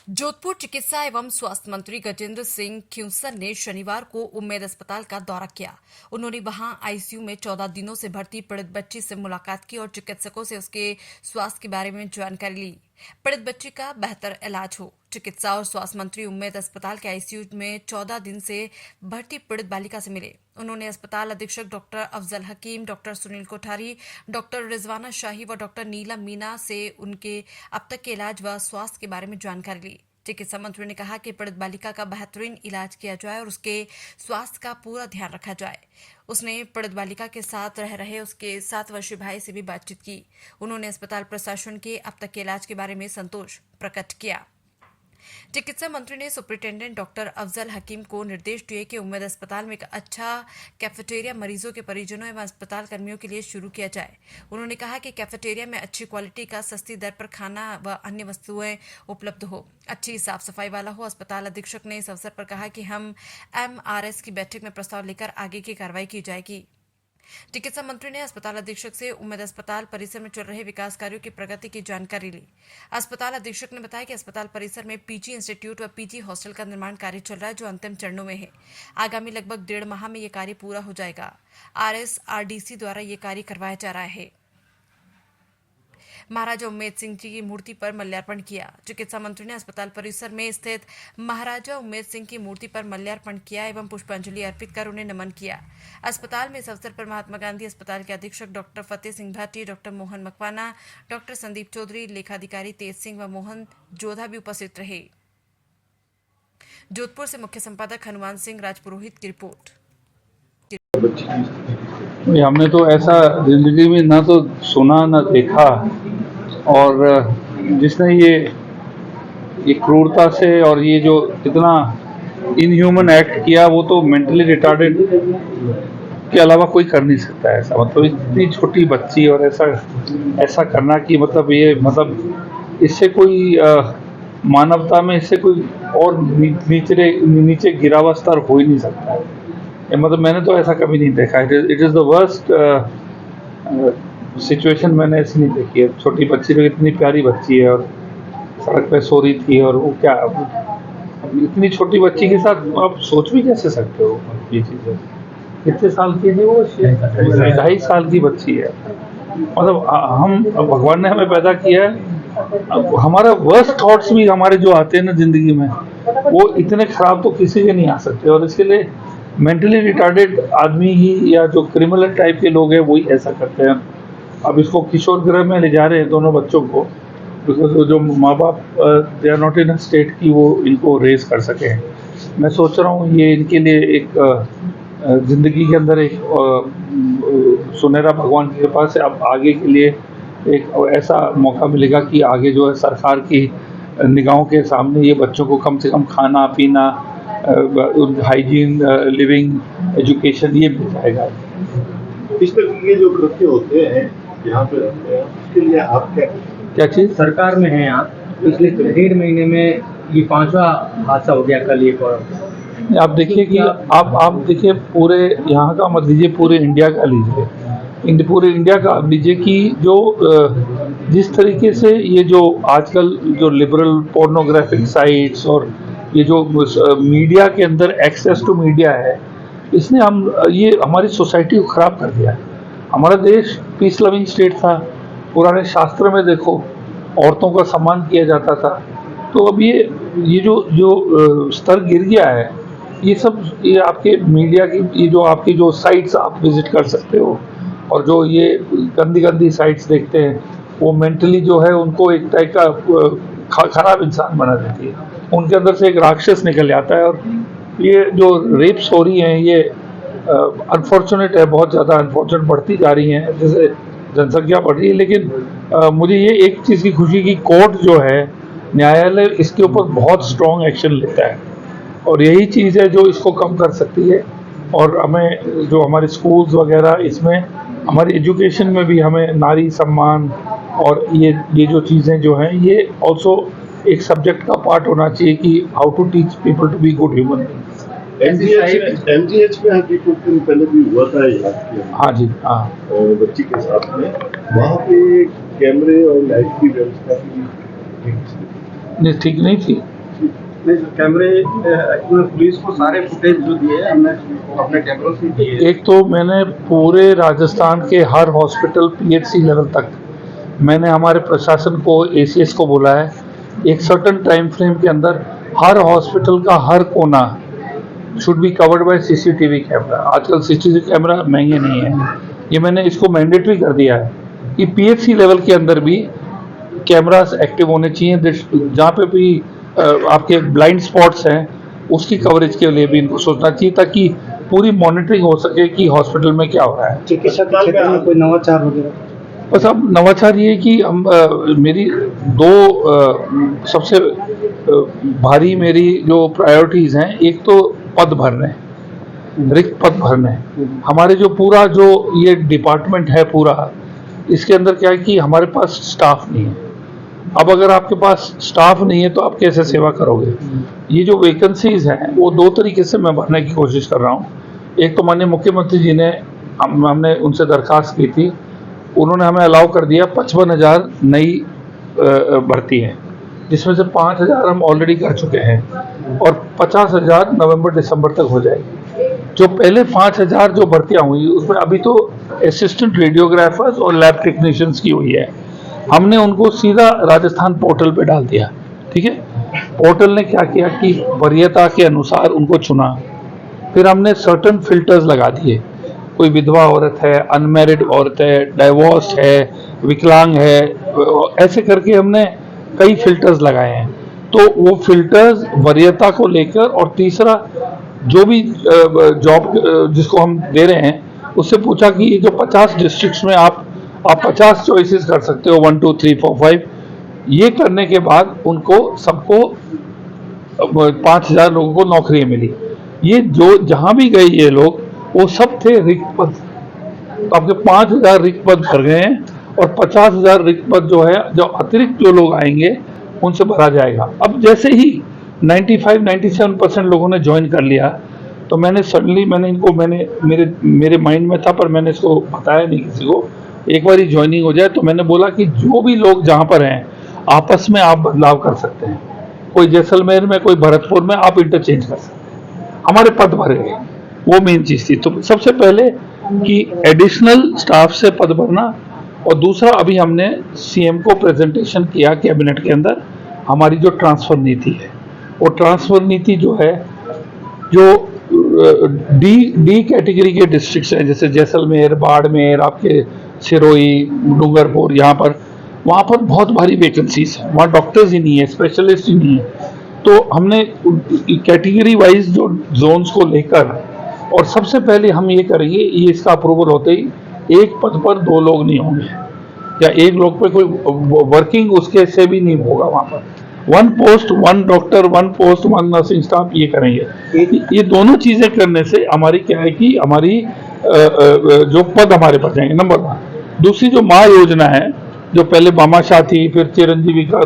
जोधपुर चिकित्सा एवं स्वास्थ्य मंत्री गजेंद्र सिंह ख्यूंसन ने शनिवार को उम्मेद अस्पताल का दौरा किया। उन्होंने वहां आईसीयू में 14 दिनों से भर्ती पीड़ित बच्ची से मुलाकात की और चिकित्सकों से उसके स्वास्थ्य के बारे में जानकारी ली। पीड़ित बच्ची का बेहतर इलाज हो। चिकित्सा और स्वास्थ्य मंत्री उम्मेद अस्पताल के आईसीयू में 14 दिन से भर्ती पीड़ित बालिका से मिले। उन्होंने अस्पताल अधीक्षक डॉक्टर अफजल हकीम, डॉक्टर सुनील कोठारी, डॉक्टर रिजवाना शाही व डॉक्टर नीलम मीना से उनके अब तक के इलाज व स्वास्थ्य के बारे में जानकारी ली। चिकित्सा मंत्री ने कहा कि पीड़ित बालिका का बेहतरीन इलाज किया जाए और उसके स्वास्थ्य का पूरा ध्यान रखा जाए। उसने पीड़ित बालिका के साथ रह रहे उसके 7 वर्षीय भाई से भी बातचीत की। उन्होंने अस्पताल प्रशासन के अब तक के इलाज के बारे में संतोष प्रकट किया। चिकित्सा मंत्री ने सुपरिटेंडेंट डॉक्टर अफजल हकीम को निर्देश दिए कि उम्मेद अस्पताल में एक अच्छा कैफेटेरिया मरीजों के परिजनों एवं अस्पताल कर्मियों के लिए शुरू किया जाए। उन्होंने कहा कि कैफेटेरिया में अच्छी क्वालिटी का सस्ती दर पर खाना व अन्य वस्तुएं उपलब्ध हो, अच्छी साफ सफाई वाला हो। अस्पताल अधीक्षक ने इस अवसर पर कहा कि हम MRS की बैठक में प्रस्ताव लेकर आगे की कार्रवाई की जाएगी। चिकित्सा मंत्री ने अस्पताल अधीक्षक से उम्मेद अस्पताल परिसर में चल रहे विकास कार्यों की प्रगति की जानकारी ली। अस्पताल अधीक्षक ने बताया कि अस्पताल परिसर में पीजी इंस्टीट्यूट व पीजी हॉस्टल का निर्माण कार्य चल रहा है, जो अंतिम चरणों में है। आगामी लगभग 1.5 माह में यह कार्य पूरा हो जाएगा। RSRDC द्वारा यह कार्य करवाया जा रहा है। महाराजा उम्मेद सिंह जी की मूर्ति पर माल्यार्पण किया। चिकित्सा मंत्री ने अस्पताल परिसर में स्थित महाराजा उम्मेद सिंह की मूर्ति पर माल्यार्पण किया एवं पुष्पांजलि अर्पित कर उन्हें नमन किया। अस्पताल में इस अवसर पर महात्मा गांधी अस्पताल के अधीक्षक doctor Fateh Singh Bhati, doctor Mohan Makwana, doctor Sandeep Chaudhary, लेखाधिकारी तेज सिंह व मोहन जोधा भी उपस्थित रहे। जोधपुर से मुख्य संपादक हनुमान सिंह राजपुरोहित की रिपोर्ट। हमने तो ऐसा जिंदगी में ना तो सुना ना देखा, और जिसने ये क्रूरता से और ये जो इतना इनह्यूमन एक्ट किया, वो तो मेंटली रिटार्डेड के अलावा कोई कर नहीं सकता है ऐसा। मतलब इतनी छोटी बच्ची और ऐसा करना कि मतलब इससे कोई मानवता में इससे कोई और नीचे गिरा हुआ स्तर हो ही नहीं सकता है। मतलब मैंने तो ऐसा कभी नहीं देखा। It is the worst situation मैंने ऐसी नहीं देखी है। छोटी बच्ची, तो इतनी प्यारी बच्ची है और सड़क पे सो रही थी, और वो क्या इतनी छोटी बच्ची के साथ आप सोच भी कैसे सकते हो ये चीज़ें। कितने साल की है वो? 2.5 साल की बच्ची है। मतलब हम भगवान ने हमें पैदा किया है, हमारा वर्स्ट थॉट्स भी हमारे जो आते हैं ना जिंदगी में, वो इतने खराब तो किसी के नहीं आ सकते। और इसके लिए मेंटली रिटार्डेड आदमी ही या जो क्रिमिनल टाइप के लोग हैं वही ऐसा करते हैं। अब इसको किशोर गृह में ले जा रहे हैं दोनों बच्चों को, बिकॉज जो माँ बाप they are not in a state की वो इनको रेज कर सके। मैं सोच रहा हूँ ये इनके लिए एक ज़िंदगी के अंदर एक सुनहरा भगवान के पास अब आगे के लिए एक ऐसा मौका मिलेगा कि आगे जो है सरकार की निगाहों के सामने ये बच्चों को कम से कम खाना पीना, हाइजीन, लिविंग, एजुकेशन ये मिल जाएगा। इस तरह के जो कृत्य होते हैं यहाँ पे रहते हैं, उसके लिए आप क्या चीज़? सरकार में हैं आप, पिछले 1.5 महीने में ये 5वां हादसा हो गया कल एक और। आप देखिए कि आप देखिए पूरे यहाँ का मत लीजिए, पूरे इंडिया का लीजिए, पूरे इंडिया का लीजिए कि जो जिस तरीके से ये जो आजकल जो लिबरल पोर्नोग्राफिक साइट्स और ये जो मीडिया के अंदर एक्सेस टू मीडिया है, इसने ये हमारी सोसाइटी को ख़राब कर दिया है। हमारा देश पीस लविंग स्टेट था। पुराने शास्त्र में देखो औरतों का सम्मान किया जाता था। तो अब ये जो स्तर गिर गया है, ये आपके मीडिया की ये जो आपकी जो साइट्स आप विजिट कर सकते हो, और जो ये गंदी साइट्स देखते हैं, वो मेंटली जो है उनको एक टाइप का खराब इंसान बना देती है। उनके अंदर से एक राक्षस निकल जाता है। और ये जो रेप्स हो रही हैं, ये अनफॉर्चुनेट है, बहुत ज़्यादा अनफॉर्चुनेट बढ़ती जा रही हैं जैसे जनसंख्या बढ़ रही है। लेकिन मुझे ये एक चीज़ की खुशी की कोर्ट जो है, न्यायालय इसके ऊपर बहुत स्ट्रॉन्ग एक्शन लेता है, और यही चीज़ है जो इसको कम कर सकती है। और हमें जो हमारे स्कूल्स वगैरह, इसमें हमारी एजुकेशन में भी हमें नारी सम्मान और ये जो चीज़ें जो हैं, ये ऑल्सो एक सब्जेक्ट का पार्ट होना चाहिए कि how to teach people to be good human beings. MGH में अभी कुछ दिन पहले भी हुआ था याद किया। हाँ जी, हाँ। बच्ची के साथ में वहाँ पे कैमरे और लाइट की व्यवस्था की ठीक नहीं थी। नहीं सर, कैमरे एक्चुअली पुलिस को सारे फुटेज जो दिए हैं हमने अपने कैमरों से दिए हैं। एक तो मैंने पूरे राजस्थान के हर हॉस्पिटल पीएचसी लेवल तक मैंने हमारे प्रशासन को एसीएस को बोला है, एक सर्टेन टाइम फ्रेम के अंदर हर हॉस्पिटल का हर कोना should be covered by CCTV camera. आजकल सीसीटीवी कैमरा महंगे नहीं है, ये मैंने इसको मैंडेटरी कर दिया है कि पीएचसी लेवल के अंदर भी कैमरास एक्टिव होने चाहिए। जहाँ पे भी आपके ब्लाइंड स्पॉट्स हैं उसकी कवरेज के लिए भी इनको सोचना चाहिए ताकि पूरी मॉनिटरिंग हो सके कि हॉस्पिटल में क्या हो रहा है। चिकित्सा के क्षेत्र में कोई नवाचार वगैरह? बस अब नवाचार ये कि हम मेरी दो सबसे भारी मेरी जो प्रायोरिटीज़ हैं, एक तो पद भरने, रिक्त पद भरने। हमारे जो पूरा जो ये डिपार्टमेंट है पूरा, इसके अंदर क्या है कि हमारे पास स्टाफ नहीं है। अब अगर आपके पास स्टाफ नहीं है तो आप कैसे सेवा करोगे? ये जो वैकेंसीज हैं वो दो तरीके से मैं भरने की कोशिश कर रहा हूँ। एक तो माननीय मुख्यमंत्री जी ने हमने उनसे दरखास्त की थी, उन्होंने हमें अलाउ कर दिया 55,000 नई भर्ती है, जिसमें से 5,000 हम ऑलरेडी कर चुके हैं और 50,000 नवंबर दिसंबर तक हो जाएगी। जो पहले 5,000 जो भर्तियां हुई उसमें अभी तो असिस्टेंट रेडियोग्राफर्स और लैब टेक्नीशियंस की हुई है, हमने उनको सीधा राजस्थान पोर्टल पे डाल दिया। ठीक है, पोर्टल ने क्या किया कि वरीयता के अनुसार उनको चुना, फिर हमने सर्टेन फिल्टर्स लगा दिए। कोई विधवा औरत है, अनमैरिड औरत है, डाइवोर्स है, विकलांग है, ऐसे करके हमने कई फिल्टर्स लगाए हैं। तो वो फिल्टर्स वरीयता को लेकर, और तीसरा जो भी जॉब जिसको हम दे रहे हैं उससे पूछा कि ये जो 50 डिस्ट्रिक्ट्स में आप 50 चॉइसेस कर सकते हो, 1 2 3 4 5। ये करने के बाद उनको सबको 5,000 लोगों को नौकरियां मिली। ये जो जहां भी गए ये लोग वो सब थे रिक्त पद। तो आपके 5,000 रिक्त पद भर गए हैं और 50,000 रिक्त पद जो है, जो अतिरिक्त जो लोग आएंगे उनसे भरा जाएगा। अब जैसे ही 95-97% लोगों ने ज्वाइन कर लिया तो मैंने सडनली मेरे माइंड में था, पर मैंने इसको बताया नहीं किसी को। एक बार ही ज्वाइनिंग हो जाए तो मैंने बोला कि जो भी लोग जहाँ पर हैं आपस में आप बदलाव कर सकते हैं। कोई जैसलमेर में, कोई भरतपुर में, आप इंटरचेंज कर सकते हैं। हमारे पद भरे गए, वो मेन चीज़ थी। तो सबसे पहले कि एडिशनल स्टाफ से पद भरना, और दूसरा अभी हमने सीएम को प्रेजेंटेशन किया कैबिनेट के अंदर हमारी जो ट्रांसफर नीति है। वो ट्रांसफर नीति जो है, जो डी कैटेगरी के डिस्ट्रिक्ट्स हैं जैसे जैसलमेर, बाड़मेर, आपके सिरोही, डूंगरपुर, वहाँ पर बहुत भारी वैकेंसीज है, वहाँ डॉक्टर्स ही नहीं है, स्पेशलिस्ट ही नहीं है। तो हमने कैटेगरी वाइज जो जोन्स को लेकर, और सबसे पहले हम ये करेंगे, ये इसका अप्रूवल होते ही एक पद पर 2 लोग नहीं होंगे, या एक लोग पे कोई वर्किंग उसके से भी नहीं होगा। वहाँ पर 1 post 1 doctor, 1 post 1 nursing staff, ये करेंगे। ये दोनों चीज़ें करने से हमारी क्या है कि हमारी जो पद हमारे पास जाएंगे, नंबर 1। दूसरी जो माँ योजना है, जो पहले भामाशाह थी, फिर चिरंजीवी का